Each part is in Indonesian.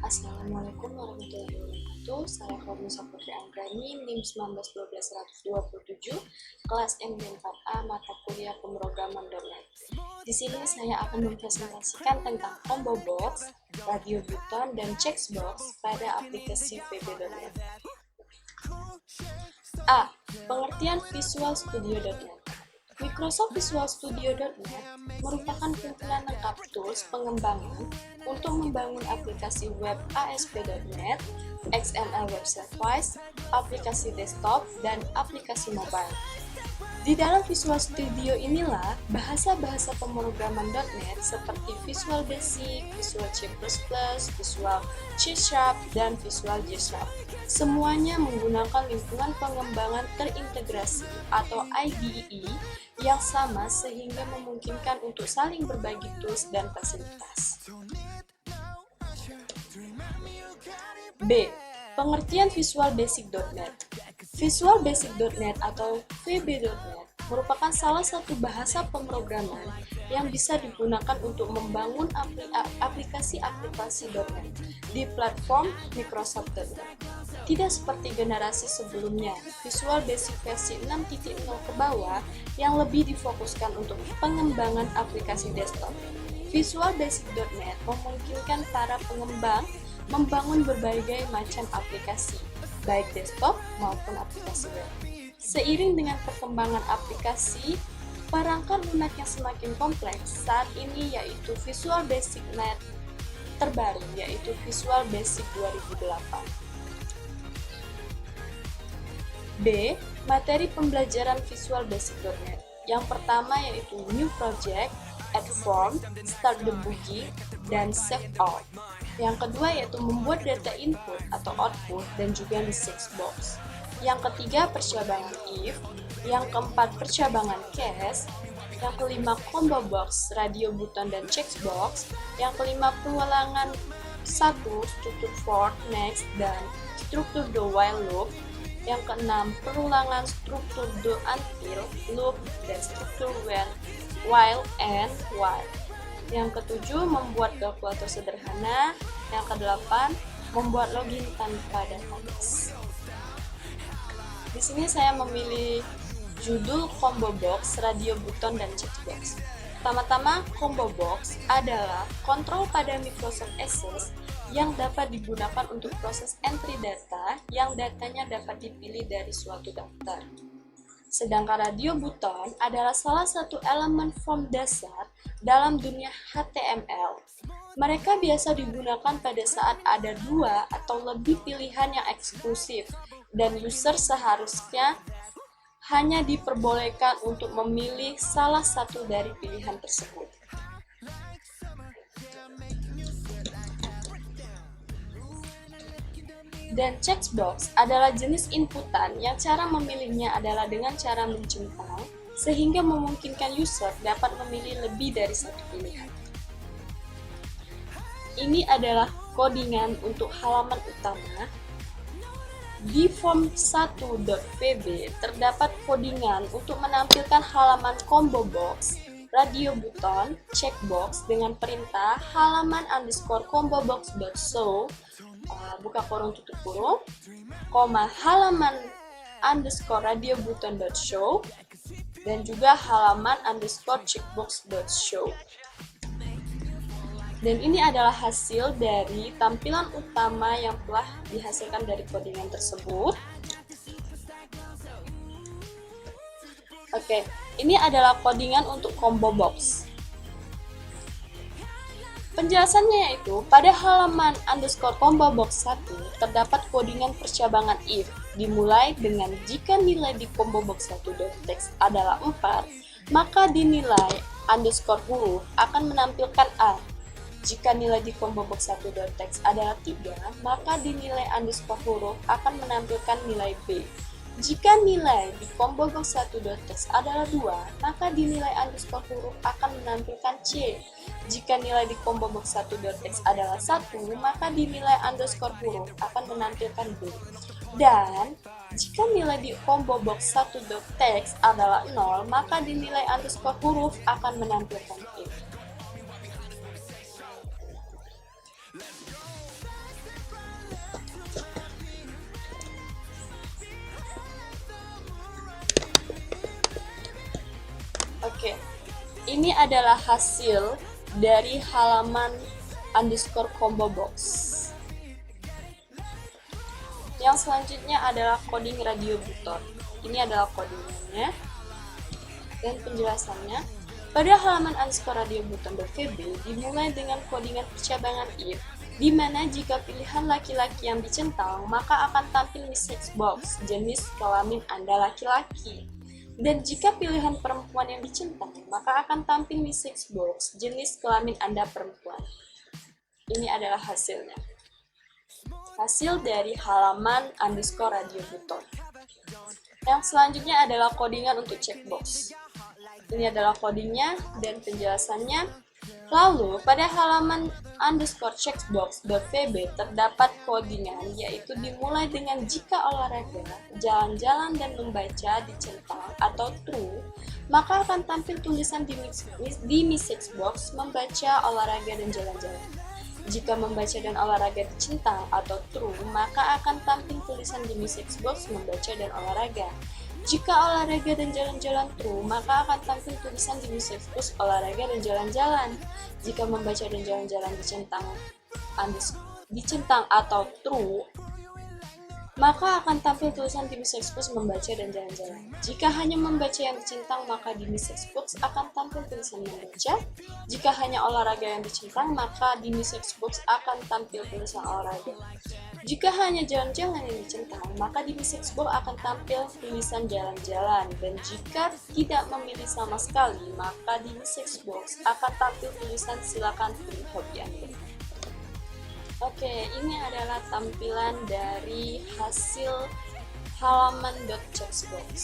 Assalamualaikum warahmatullahi wabarakatuh. Saya Hormi Saputri Anggrani, NIM 1912127, kelas MD4A, mata kuliah pemrograman.net. Di sini saya akan mempresentasikan tentang combo box, radio button, dan checkbox pada aplikasi VB.net. A. Pengertian Visual Studio.net. Microsoft Visual Studio.net merupakan kumpulan lengkap tools pengembangan untuk membangun aplikasi web ASP.NET, XML Web Service, aplikasi desktop, dan aplikasi mobile. Di dalam Visual Studio inilah bahasa-bahasa pemrograman .NET seperti Visual Basic, Visual C++, Visual C#, dan Visual G#. Semuanya menggunakan lingkungan pengembangan terintegrasi atau IDE yang sama sehingga memungkinkan untuk saling berbagi tools dan fasilitas. B. Pengertian Visual Basic.NET. Visual Basic.NET atau VB.NET merupakan salah satu bahasa pemrograman yang bisa digunakan untuk membangun aplikasi-aplikasi .NET di platform Microsoft.NET. Tidak seperti generasi sebelumnya, Visual Basic versi 6.0 ke bawah yang lebih difokuskan untuk pengembangan aplikasi desktop. Visual Basic.NET memungkinkan para pengembang membangun berbagai macam aplikasi, baik desktop maupun aplikasi web. Seiring dengan perkembangan aplikasi, perangkat lunak yang semakin kompleks saat ini yaitu Visual Basic .NET terbaru, yaitu Visual Basic 2008. B. Materi pembelajaran Visual Basic.NET. Yang pertama yaitu New Project, Add Form, Start Debugging, dan Save All. Yang kedua yaitu membuat data input atau output dan juga message box. Yang ketiga percabangan if. Yang keempat percabangan case. Yang kelima combo box, radio button, dan checkbox. Yang kelima pengulangan 1, struktur for, next, dan struktur do while loop. Yang keenam perulangan struktur do until, loop, dan struktur when, while, and while. Yang ketujuh membuat kalkulator sederhana. Yang kedelapan membuat login tanpa database. Di sini saya memilih judul combo box, radio button, dan checkbox. Pertama-tama, combo box adalah kontrol pada Microsoft Access yang dapat digunakan untuk proses entry data yang datanya dapat dipilih dari suatu daftar. Sedangkan radio button adalah salah satu elemen form dasar dalam dunia HTML. Mereka biasa digunakan pada saat ada dua atau lebih pilihan yang eksklusif, dan user seharusnya hanya diperbolehkan untuk memilih salah satu dari pilihan tersebut. Dan checkbox adalah jenis inputan yang cara memilihnya adalah dengan cara mencentang, sehingga memungkinkan user dapat memilih lebih dari satu pilihan. Ini adalah codingan untuk halaman utama. Di form 1.vb terdapat codingan untuk menampilkan halaman combo box, radio button, checkbox dengan perintah halaman _combo box.show, buka kurung tutup kurung, halaman _radio button.show, dan juga halaman _checkbox.show. Dan ini adalah hasil dari tampilan utama yang telah dihasilkan dari codingan tersebut. Oke, ini adalah codingan untuk combo box. Penjelasannya yaitu, pada halaman _combo box 1 terdapat codingan percabangan if, dimulai dengan jika nilai di combo box 1.text adalah 4, maka dinilai _huruf akan menampilkan A. Jika nilai di combo box 1.text adalah 3, maka dinilai _huruf akan menampilkan nilai B. Jika nilai di combo box 1.text adalah 2, maka dinilai _huruf akan menampilkan C. Jika nilai di combo box 1.text adalah 1, maka dinilai _huruf akan menampilkan B. Dan jika nilai di combo box 1.text adalah 0, maka dinilai _huruf akan menampilkan E. Ini adalah hasil dari halaman underscore combo box. Yang selanjutnya adalah coding radio button. Ini adalah codingnya dan penjelasannya. Pada halaman underscore radio button.vb dimulai dengan codingan percabangan if, di mana jika pilihan laki-laki yang dicentang, maka akan tampil message box jenis kelamin Anda laki-laki. Dan jika pilihan perempuan yang dicentang, maka akan tampil message box jenis kelamin Anda perempuan. Ini adalah hasilnya. Hasil dari halaman underscore radio button. Yang selanjutnya adalah codingan untuk checkbox. Ini adalah codingnya dan penjelasannya. Lalu, pada halaman underscore checkbox.vb terdapat codingan, yaitu dimulai dengan jika olahraga, jalan-jalan dan membaca dicentang atau true, maka akan tampil tulisan di message box membaca, olahraga, dan jalan-jalan. Jika membaca dan olahraga dicentang atau true, maka akan tampil tulisan di message box membaca dan olahraga. Jika olahraga dan jalan-jalan true, maka akan tampil tulisan di message box olahraga dan jalan-jalan. Jika membaca dan jalan-jalan dicentang atau true, maka akan tampil tulisan di message box membaca dan jalan-jalan. Jika hanya membaca yang dicentang, maka di message box akan tampil tulisan membaca. Jika hanya olahraga yang dicentang, maka di message box akan tampil tulisan olahraga. Jika hanya jalan-jalan yang dicentang, maka di message box akan tampil tulisan jalan-jalan. Dan jika tidak memilih sama sekali, maka di message box akan tampil tulisan silakan pilih hobi Anda. Oke, ini adalah tampilan dari hasil halaman .checkbox.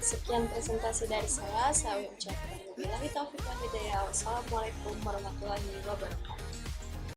Sekian presentasi dari saya ucapkan wabillahi taufiq wal hidayah. Wassalamualaikum warahmatullahi wabarakatuh.